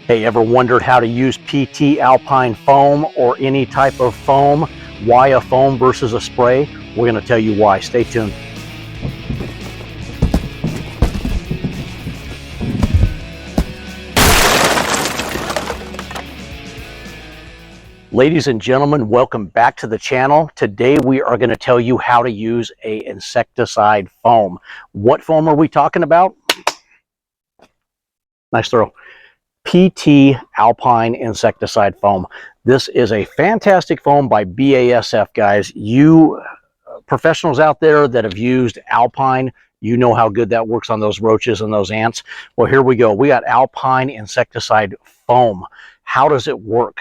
Hey, ever wondered how to use PT Alpine Foam or any type of foam? Why a foam versus a spray? We're going to tell you why. Stay tuned. Ladies and gentlemen, welcome back to the channel. Today we are going to tell you how to use an insecticide foam. What foam are we talking about? Nice throw. PT Alpine Insecticide Foam. This is a fantastic foam by BASF, guys. You professionals out there that have used Alpine, you know how good that works on those roaches and those ants. Well, here we go. We got Alpine Insecticide Foam. How does it work?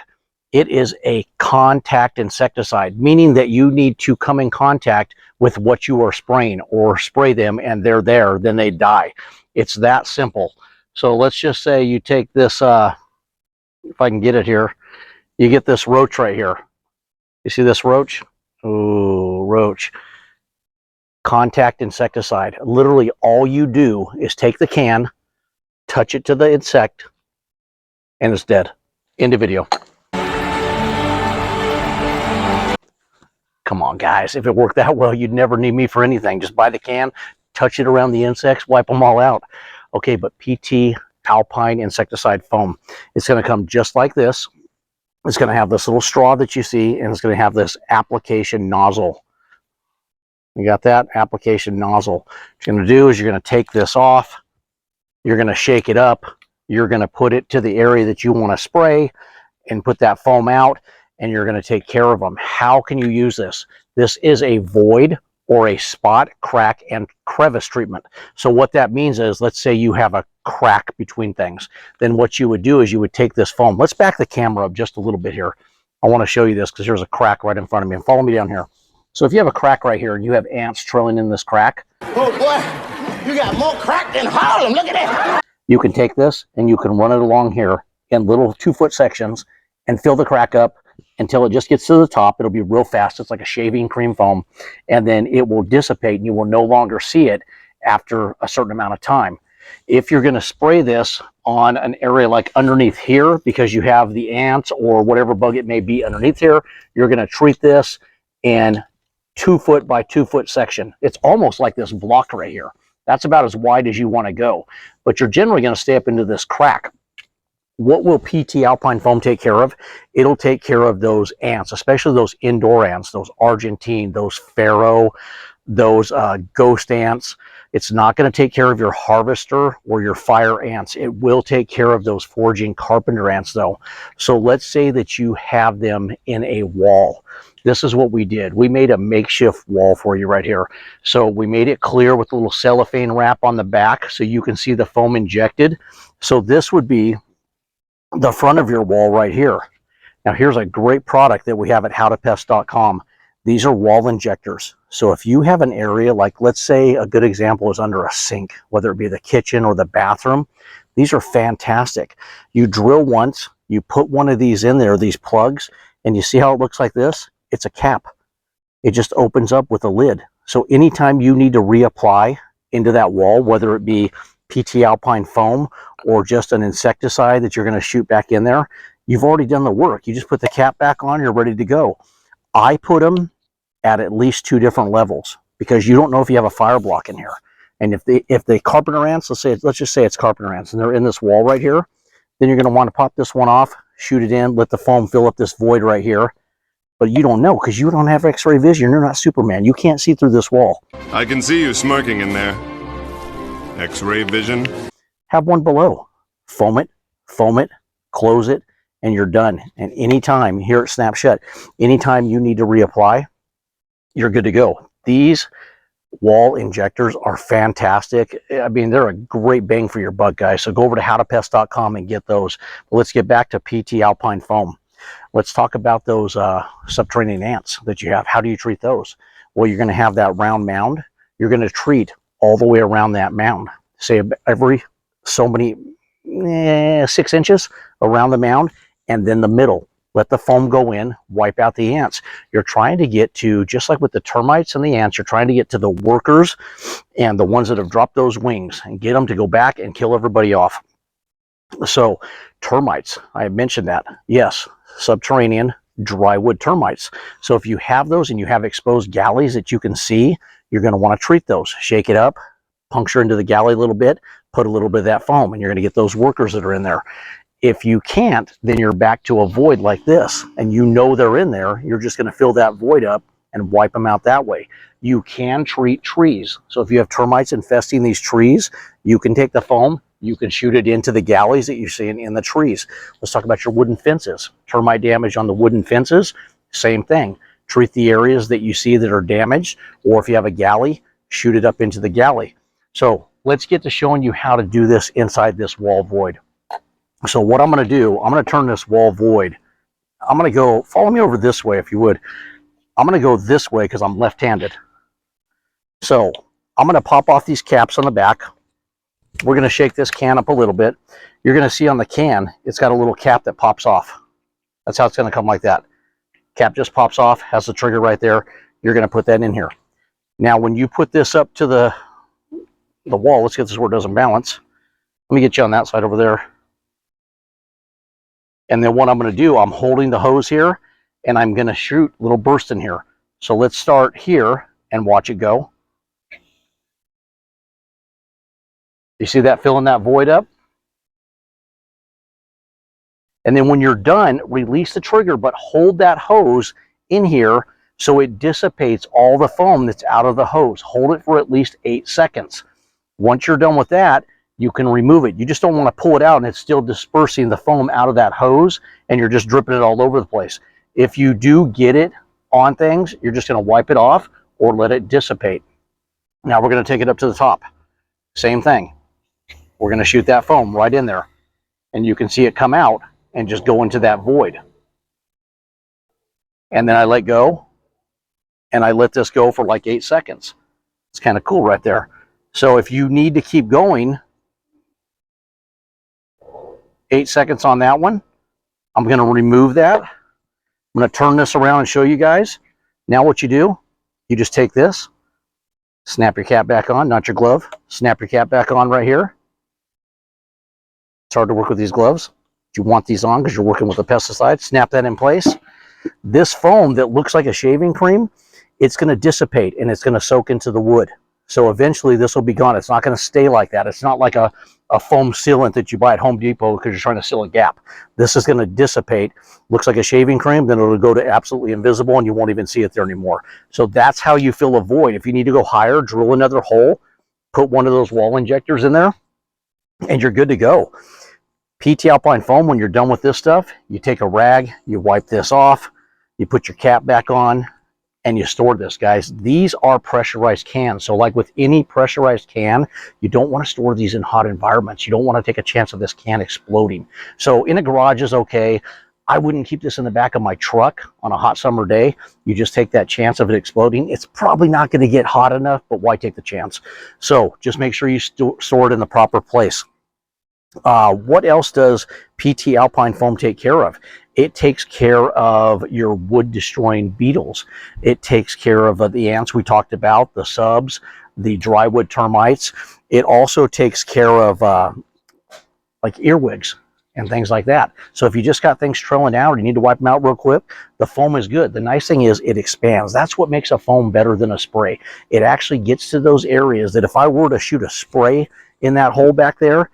It is a contact insecticide, meaning that you need to come in contact with what you are spraying or spray them and they're there, then they die. It's that simple. So let's just say you take this, if I can get it here, you get this roach right here. You see this roach? Ooh, roach. Contact insecticide. Literally all you do is take the can, touch it to the insect, and it's dead. End of video. Come on, guys. If it worked that well, you'd never need me for anything. Just buy the can, touch it around the insects, wipe them all out. Okay, but PT Alpine Insecticide Foam. It's going to come just like this. It's going to have this little straw that you see, and it's going to have this application nozzle. You got that? Application nozzle. What you're going to do is you're going to take this off. You're going to shake it up. You're going to put it to the area that you want to spray and put that foam out, and you're going to take care of them. How can you use this? This is a void or a spot, crack, and crevice treatment. So what that means is, let's say you have a crack between things. Then what you would do is you would take this foam. Let's back the camera up just a little bit here. I want to show you this because there's a crack right in front of me. And follow me down here. So if you have a crack right here and you have ants trailing in this crack. Oh boy, you got more crack than Harlem. Look at that. You can take this and you can run it along here in little 2-foot sections and fill the crack up until it just gets to the top. It'll be real fast. It's like a shaving cream foam, and then it will dissipate and you will no longer see it after a certain amount of time. If you're going to spray this on an area like underneath here, because you have the ants or whatever bug it may be underneath here, you're going to treat this in 2-foot by 2-foot section. It's almost like this block right here. That's about as wide as you want to go, but you're generally going to stay up into this crack. What will PT Alpine Foam take care of? It'll take care of those ants, especially those indoor ants, those Argentine, those Pharaoh, those ghost ants. It's not going to take care of your harvester or your fire ants. It will take care of those foraging carpenter ants, though. So let's say that you have them in a wall. This is what we did. We made a makeshift wall for you right here. So we made it clear with a little cellophane wrap on the back so you can see the foam injected. So this would be the front of your wall right here. Now here's a great product that we have at howtopest.com. These are wall injectors. So if you have an area, like let's say a good example is under a sink, whether it be the kitchen or the bathroom, these are fantastic. You drill once, you put one of these in there, these plugs, and you see how it looks like this? It's a cap. It just opens up with a lid. So anytime you need to reapply into that wall, whether it be PT Alpine Foam or just an insecticide that you're going to shoot back in there, you've already done the work. You just put the cap back on, you're ready to go. I put them at least 2 different levels because you don't know if you have a fire block in here. And if the carpenter ants, let's just say it's carpenter ants, and they're in this wall right here, then you're going to want to pop this one off, shoot it in, let the foam fill up this void right here. But you don't know because you don't have X-ray vision. You're not Superman. You can't see through this wall. I can see you smirking in there. X-ray vision. Have one below. Foam it, close it, and you're done. And anytime, here it snaps shut, anytime you need to reapply, you're good to go. These wall injectors are fantastic. I mean, they're a great bang for your buck, guys. So go over to howtopest.com and get those. But let's get back to PT Alpine Foam. Let's talk about those subterranean ants that you have. How do you treat those? Well, you're going to have that round mound. You're going to treat all the way around that mound. Say every so many 6 inches around the mound, and then the middle. Let the foam go in, wipe out the ants. You're trying to get to, just like with the termites and the ants, you're trying to get to the workers and the ones that have dropped those wings and get them to go back and kill everybody off. So termites, I mentioned that. Yes, subterranean dry wood termites. So if you have those and you have exposed galleys that you can see, you're going to want to treat those. Shake it up, puncture into the galley a little bit, put a little bit of that foam, and you're going to get those workers that are in there. If you can't, then you're back to a void like this, and you know they're in there. You're just going to fill that void up and wipe them out that way. You can treat trees. So if you have termites infesting these trees, you can take the foam, you can shoot it into the galleys that you see in the trees. Let's talk about your wooden fences. Termite damage on the wooden fences, same thing. Treat the areas that you see that are damaged, or if you have a galley, shoot it up into the galley. So let's get to showing you how to do this inside this wall void. So what I'm going to do, I'm going to turn this wall void. I'm going to go, follow me over this way if you would. I'm going to go this way because I'm left-handed. So I'm going to pop off these caps on the back. We're going to shake this can up a little bit. You're going to see on the can, it's got a little cap that pops off. That's how it's going to come like that. Cap just pops off, has the trigger right there. You're going to put that in here. Now, when you put this up to the wall, let's get this where it doesn't balance. Let me get you on that side over there. And then what I'm going to do, I'm holding the hose here, and I'm going to shoot a little burst in here. So let's start here and watch it go. You see that filling that void up? And then when you're done, release the trigger, but hold that hose in here so it dissipates all the foam that's out of the hose. Hold it for at least 8 seconds. Once you're done with that, you can remove it. You just don't want to pull it out and it's still dispersing the foam out of that hose and you're just dripping it all over the place. If you do get it on things, you're just going to wipe it off or let it dissipate. Now we're going to take it up to the top. Same thing. We're going to shoot that foam right in there and you can see it come out and just go into that void. And then I let go and I let this go for like 8 seconds. It's kind of cool right there. So if you need to keep going, 8 seconds on that one, I'm going to remove that. I'm going to turn this around and show you guys. Now what you do, you just take this, snap your cap back on, not your glove, snap your cap back on right here. It's hard to work with these gloves. You want these on because you're working with a pesticide. Snap that in place. This foam that looks like a shaving cream, it's going to dissipate and it's going to soak into the wood. So eventually this will be gone. It's not going to stay like that. It's not like a foam sealant that you buy at Home Depot because you're trying to seal a gap. This is going to dissipate. Looks like a shaving cream, then it'll go to absolutely invisible and you won't even see it there anymore. So that's how you fill a void. If you need to go higher, drill another hole, put one of those wall injectors in there, and you're good to go. PT Alpine Foam, when you're done with this stuff, you take a rag, you wipe this off, you put your cap back on, and you store this, guys. These are pressurized cans. So like with any pressurized can, you don't want to store these in hot environments. You don't want to take a chance of this can exploding. So in a garage is okay. I wouldn't keep this in the back of my truck on a hot summer day. You just take that chance of it exploding. It's probably not going to get hot enough, but why take the chance? So just make sure you store it in the proper place. What else does PT Alpine Foam take care of? It takes care of your wood destroying beetles. It takes care of the ants we talked about, the subs, the drywood termites. It also takes care of like earwigs and things like that. So if you just got things trailing out or you need to wipe them out real quick, the foam is good. The nice thing is it expands. That's what makes a foam better than a spray. It actually gets to those areas that if I were to shoot a spray in that hole back there,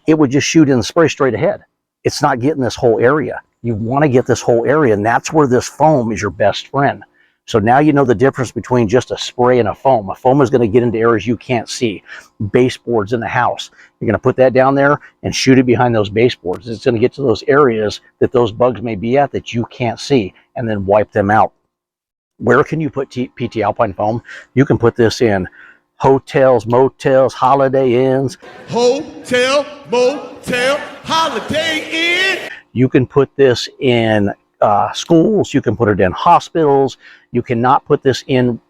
it would just shoot in the spray straight ahead. It's not getting this whole area. You want to get this whole area, and that's where this foam is your best friend. So now you know the difference between just a spray and a foam. A foam is going to get into areas you can't see. Baseboards in the house. You're going to put that down there and shoot it behind those baseboards. It's going to get to those areas that those bugs may be at that you can't see, and then wipe them out. Where can you put PT Alpine Foam? You can put this in hotels, motels, holiday inns. Hotel, motel, holiday inn. You can put this in schools. You can put it in hospitals. You cannot put this in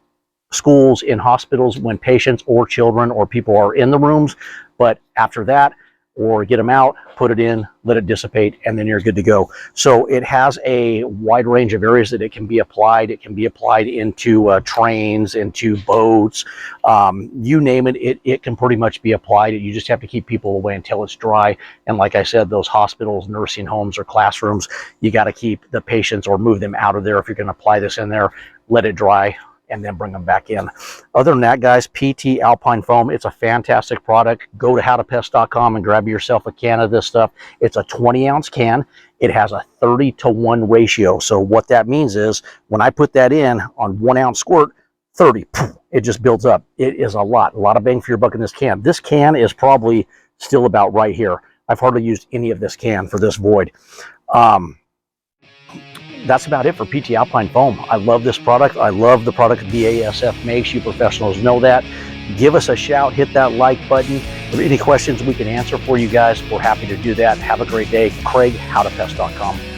schools, in hospitals when patients or children or people are in the rooms. But after that, or get them out, put it in, let it dissipate, and then you're good to go. So it has a wide range of areas that it can be applied. It can be applied into trains, into boats, you name it, it can pretty much be applied. You just have to keep people away until it's dry. And like I said, those hospitals, nursing homes, or classrooms, you got to keep the patients or move them out of there. If you're going to apply this in there, let it dry and then bring them back in. Other than that, guys, PT Alpine Foam, it's a fantastic product. Go to howtopest.com and grab yourself a can of this stuff. It's a 20-ounce can. It has a 30-to-1 ratio. So what that means is when I put that in on 1 ounce squirt, 30, it just builds up. It is a lot of bang for your buck in this can. This can is probably still about right here. I've hardly used any of this can for this void. That's about it for PT Alpine Foam. I love this product. I love the product BASF makes. You professionals know that. Give us a shout. Hit that like button. If there are any questions we can answer for you guys, we're happy to do that. Have a great day. Craig, howtopest.com.